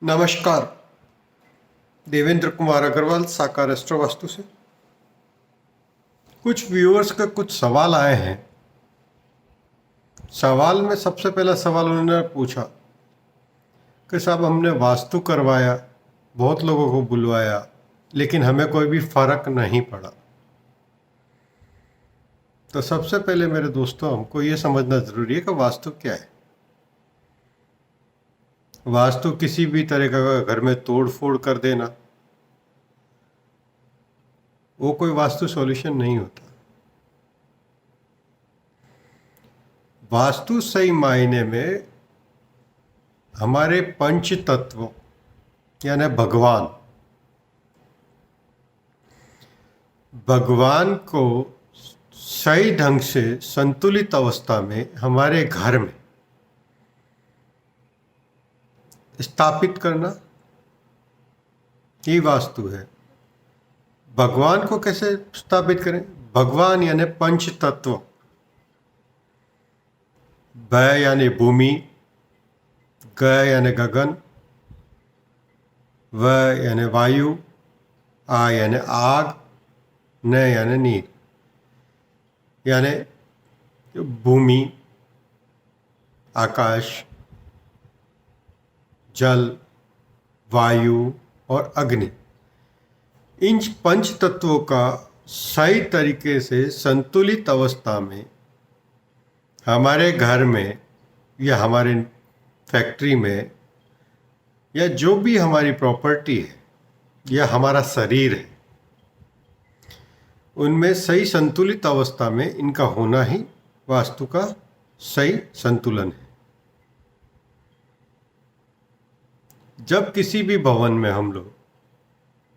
नमस्कार। देवेंद्र कुमार अग्रवाल साकार एस्ट्रो वास्तु से कुछ व्यूअर्स का कुछ सवाल आए हैं। सवाल में सबसे पहला सवाल उन्होंने पूछा कि साहब हमने वास्तु करवाया, बहुत लोगों को बुलवाया, लेकिन हमें कोई भी फर्क नहीं पड़ा। तो सबसे पहले मेरे दोस्तों, हमको ये समझना ज़रूरी है कि वास्तु क्या है। वास्तु किसी भी तरह का घर में तोड़ फोड़ कर देना, वो कोई वास्तु सॉल्यूशन नहीं होता। वास्तु सही मायने में हमारे पंच तत्व यानी भगवान को सही ढंग से संतुलित अवस्था में हमारे घर में स्थापित करना, ये वास्तु है। भगवान को कैसे स्थापित करें? भगवान यानी पंच तत्व, भ यानी भूमि, ग यानी गगन, व यानी वायु, आ यानी आग, न यानी नीर। यानी भूमि, आकाश, जल, वायु और अग्नि, इन पंच तत्वों का सही तरीके से संतुलित अवस्था में हमारे घर में या हमारे फैक्ट्री में या जो भी हमारी प्रॉपर्टी है या हमारा शरीर है, उनमें सही संतुलित अवस्था में इनका होना ही वास्तु का सही संतुलन है। जब किसी भी भवन में हम लोग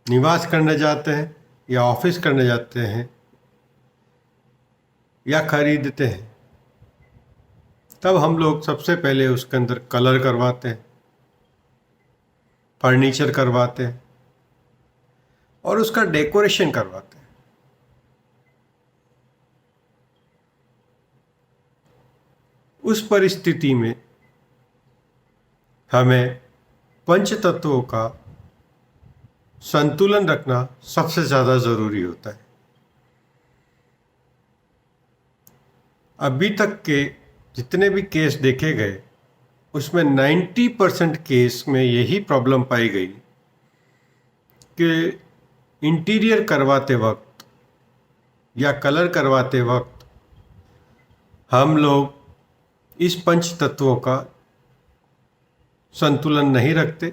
निवास करने जाते हैं या ऑफिस करने जाते हैं या खरीदते हैं, तब हम लोग सबसे पहले उसके अंदर कलर करवाते हैं, फर्नीचर करवाते हैं और उसका डेकोरेशन करवाते हैं। उस परिस्थिति में हमें पंच तत्वों का संतुलन रखना सबसे ज़्यादा ज़रूरी होता है। अभी तक के जितने भी केस देखे गए, उसमें 90% केस में यही प्रॉब्लम पाई गई कि इंटीरियर करवाते वक्त या कलर करवाते वक्त हम लोग इस पंच तत्वों का संतुलन नहीं रखते।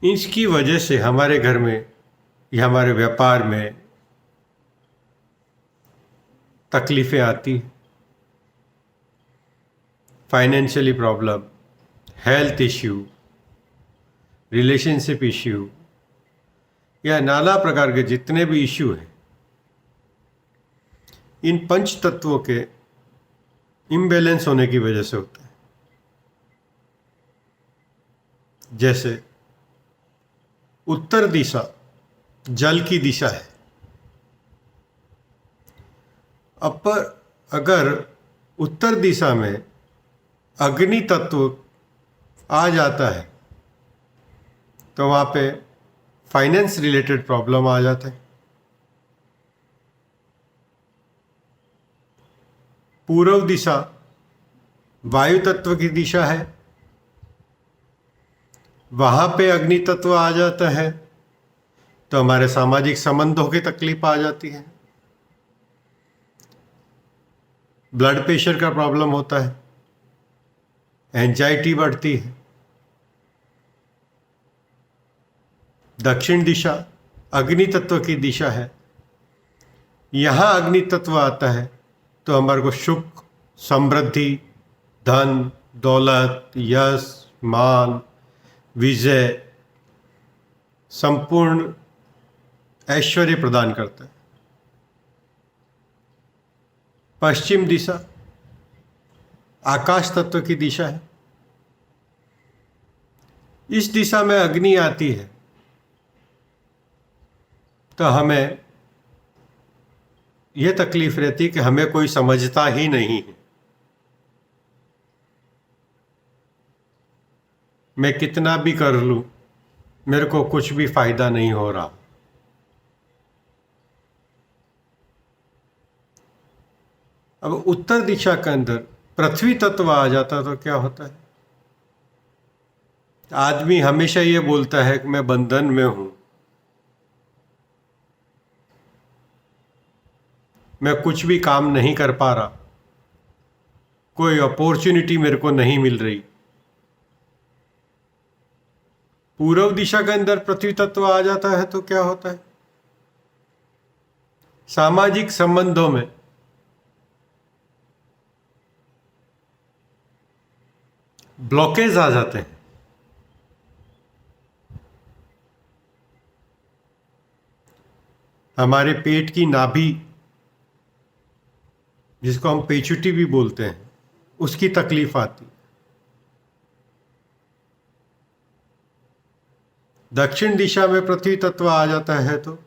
इसकी वजह से हमारे घर में या हमारे व्यापार में तकलीफ़ें आती, financially problem, health issue, relationship issue या नाना प्रकार के जितने भी इश्यू हैं, इन पंच तत्वों के इम्बैलेंस होने की वजह से होता है। जैसे उत्तर दिशा जल की दिशा है। अब अगर उत्तर दिशा में अग्नि तत्व आ जाता है तो वहाँ पे फाइनेंस रिलेटेड प्रॉब्लम आ जाता है। पूर्व दिशा वायु तत्व की दिशा है, वहाँ पे अग्नि तत्व आ जाता है तो हमारे सामाजिक संबंधों की तकलीफ आ जाती है, ब्लड प्रेशर का प्रॉब्लम होता है, एंजाइटी बढ़ती है। दक्षिण दिशा अग्नि तत्व की दिशा है, यहाँ अग्नि तत्व आता है तो हमारे को सुख, समृद्धि, धन, दौलत, यश, मान, विजय, संपूर्ण ऐश्वर्य प्रदान करता है। पश्चिम दिशा आकाश तत्व की दिशा है। इस दिशा में अग्नि आती है तो हमें यह तकलीफ रहती है कि हमें कोई समझता ही नहीं है। मैं कितना भी कर लूं, मेरे को कुछ भी फायदा नहीं हो रहा। अब उत्तर दिशा के अंदर पृथ्वी तत्व आ जाता तो क्या होता है? आदमी हमेशा ये बोलता है कि मैं बंधन में हूं, मैं कुछ भी काम नहीं कर पा रहा, कोई अपॉर्चुनिटी मेरे को नहीं मिल रही। पूर्व दिशा के अंदर पृथ्वी तत्व आ जाता है तो क्या होता है? सामाजिक संबंधों में ब्लॉकेज आ जाते हैं। हमारे पेट की नाभि, जिसको हम पेचुटी भी बोलते हैं, उसकी तकलीफ आती। दक्षिण दिशा में पृथ्वी तत्व आ जाता है तो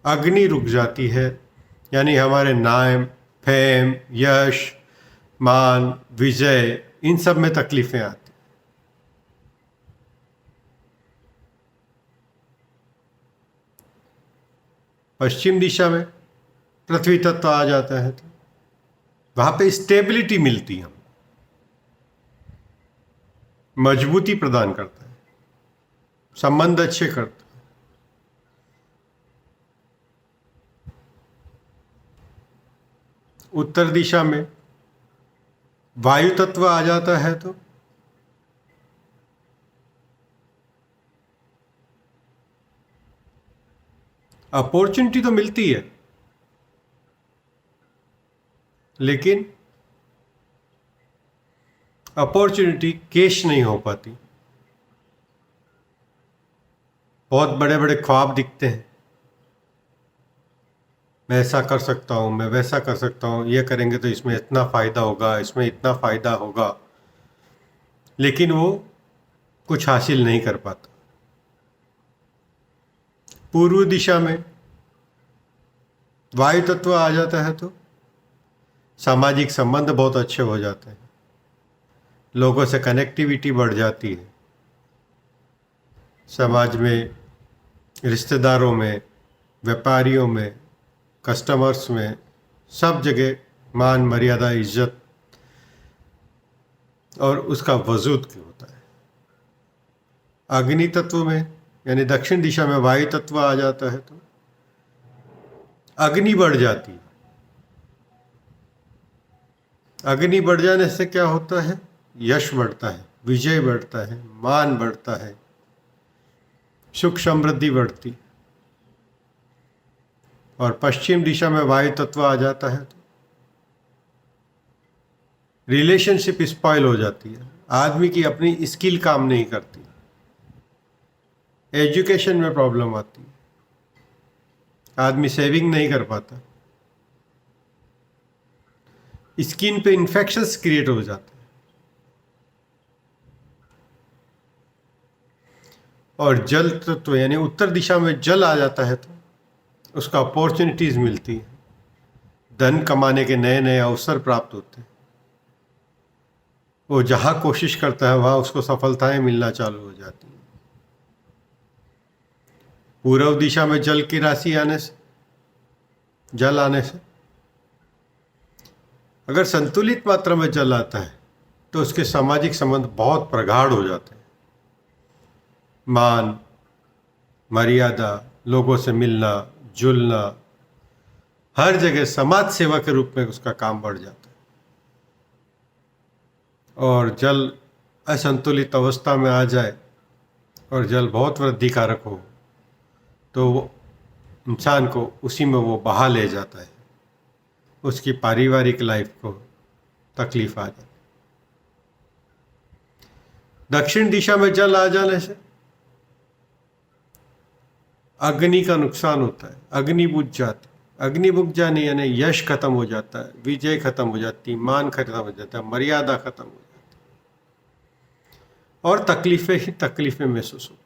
अग्नि रुक जाती है, यानी हमारे नाम, फेम, यश, मान, विजय, इन सब में तकलीफें आती। पश्चिम दिशा में पृथ्वी तत्व आ जाता है तो वहां पे स्टेबिलिटी मिलती है, मजबूती प्रदान करता है, संबंध अच्छे करता है। उत्तर दिशा में वायु तत्व आ जाता है तो अपॉर्चुनिटी तो मिलती है, लेकिन अपॉर्चुनिटी कैश नहीं हो पाती। बहुत बड़े बड़े ख्वाब दिखते हैं, मैं ऐसा कर सकता हूँ, मैं वैसा कर सकता हूँ, ये करेंगे तो इसमें इतना फ़ायदा होगा, इसमें इतना फ़ायदा होगा, लेकिन वो कुछ हासिल नहीं कर पाता। पूर्व दिशा में वायु तत्व आ जाता है तो सामाजिक संबंध बहुत अच्छे हो जाते हैं, लोगों से कनेक्टिविटी बढ़ जाती है, समाज में, रिश्तेदारों में, व्यापारियों में, कस्टमर्स में, सब जगह मान, मर्यादा, इज्जत और उसका वजूद क्यों होता है। अग्नि तत्व में यानी दक्षिण दिशा में वायु तत्व आ जाता है तो अग्नि बढ़ जाती है। अग्नि बढ़ जाने से क्या होता है? यश बढ़ता है, विजय बढ़ता है, मान बढ़ता है, सुख समृद्धि बढ़ती। और पश्चिम दिशा में वायु तत्व आ जाता है तो रिलेशनशिप स्पॉइल हो जाती है, आदमी की अपनी स्किल काम नहीं करती, एजुकेशन में प्रॉब्लम आती है, आदमी सेविंग नहीं कर पाता, स्किन पे इन्फेक्शंस क्रिएट हो जाते हैं। और जल तत्व यानी उत्तर दिशा में जल आ जाता है तो उसका अपॉर्चुनिटीज मिलती है, धन कमाने के नए नए अवसर प्राप्त होते हैं, वो जहाँ कोशिश करता है वहाँ उसको सफलताएं मिलना चालू हो जाती हैं। पूर्व दिशा में जल की राशि आने से, जल आने से अगर संतुलित मात्रा में जल आता है तो उसके सामाजिक संबंध बहुत प्रगाढ़ हो जाते हैं, मान, मर्यादा, लोगों से मिलना जुलना, हर जगह समाज सेवा के रूप में उसका काम बढ़ जाता है। और जल असंतुलित अवस्था में आ जाए और जल बहुत वृद्धिकारक हो तो वो इंसान को उसी में वो बहा ले जाता है, उसकी पारिवारिक लाइफ को तकलीफ आ जाती। दक्षिण दिशा में जल आ जाने से अग्नि का नुकसान होता है, अग्नि बुझ जाती, अग्नि बुझ जाने यानी यश खत्म हो जाता है, विजय खत्म हो जाती, मान खत्म हो जाता है, मर्यादा खत्म हो जाती और तकलीफें ही तकलीफें महसूस होती।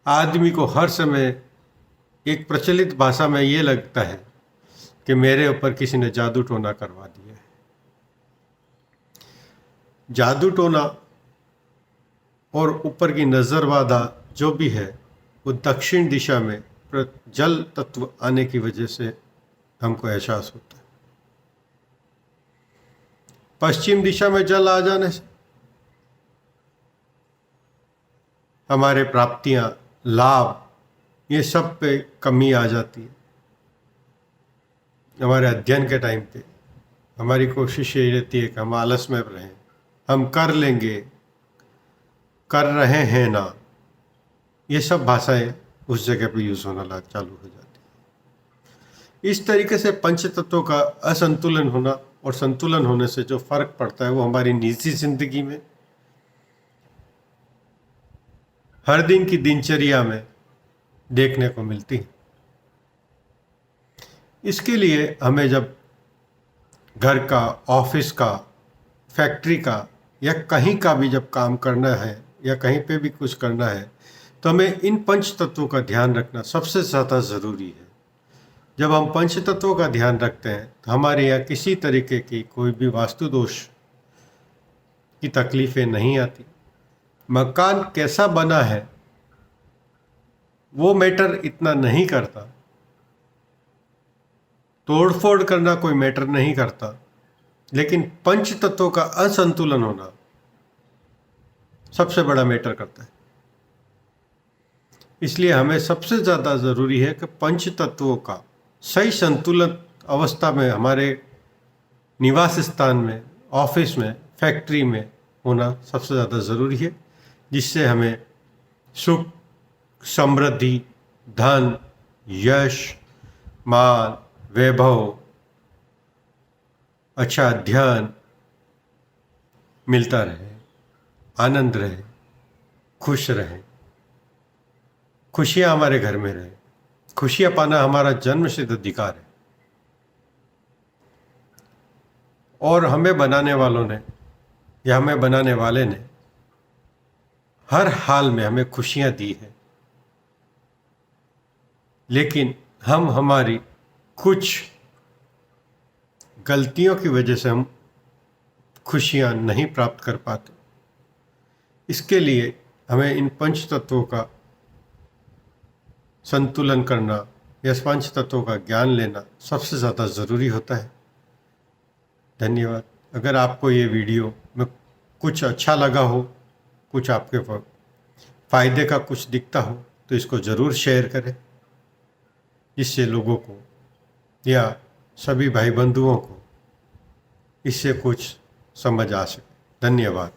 आदमी को हर समय एक प्रचलित भाषा में ये लगता है कि मेरे ऊपर किसी ने जादू टोना करवा दिया है। जादू टोना और ऊपर की नज़रवादा जो भी है वो दक्षिण दिशा में जल तत्व आने की वजह से हमको एहसास होता है। पश्चिम दिशा में जल आ जाने से हमारे प्राप्तियां, लाभ, ये सब पे कमी आ जाती है। हमारे अध्ययन के टाइम पे हमारी कोशिश यही रहती है कि हम आलस में रहें, हम कर लेंगे, कर रहे हैं ना, ये सब भाषाएं उस जगह पे यूज़ होना चालू हो जाती है। इस तरीके से पंच तत्वों का असंतुलन होना और संतुलन होने से जो फर्क पड़ता है वो हमारी निजी जिंदगी में, हर दिन की दिनचर्या में देखने को मिलती है। इसके लिए हमें जब घर का, ऑफिस का, फैक्ट्री का या कहीं का भी जब काम करना है या कहीं पे भी कुछ करना है तो हमें इन पंच तत्वों का ध्यान रखना सबसे ज़्यादा ज़रूरी है। जब हम पंच तत्वों का ध्यान रखते हैं तो हमारे यहाँ किसी तरीके की कोई भी वास्तु दोष की तकलीफ़ें नहीं आती। मकान कैसा बना है वो मैटर इतना नहीं करता, तोड़फोड़ करना कोई मैटर नहीं करता, लेकिन पंच तत्वों का असंतुलन होना सबसे बड़ा मैटर करता है। इसलिए हमें सबसे ज़्यादा ज़रूरी है कि पंच तत्वों का सही संतुलन अवस्था में हमारे निवास स्थान में, ऑफिस में, फैक्ट्री में होना सबसे ज़्यादा ज़रूरी है, जिससे हमें सुख, समृद्धि, धन, यश, मान, वैभव, अच्छा अध्ययन मिलता रहे, आनंद रहे, खुश रहे, खुशियाँ हमारे घर में रहे। खुशियाँ पाना हमारा जन्मसिद्ध अधिकार है और हमें बनाने वालों ने या हमें बनाने वाले ने हर हाल में हमें खुशियाँ दी है, लेकिन हम हमारी कुछ गलतियों की वजह से हम खुशियाँ नहीं प्राप्त कर पाते। इसके लिए हमें इन पंच तत्वों का संतुलन करना या पंच तत्वों का ज्ञान लेना सबसे ज़्यादा ज़रूरी होता है। धन्यवाद। अगर आपको ये वीडियो में कुछ अच्छा लगा हो, कुछ आपके फ़ायदे का कुछ दिखता हो तो इसको ज़रूर शेयर करें, जिससे लोगों को या सभी भाई बंधुओं को इससे कुछ समझ आ सके। धन्यवाद।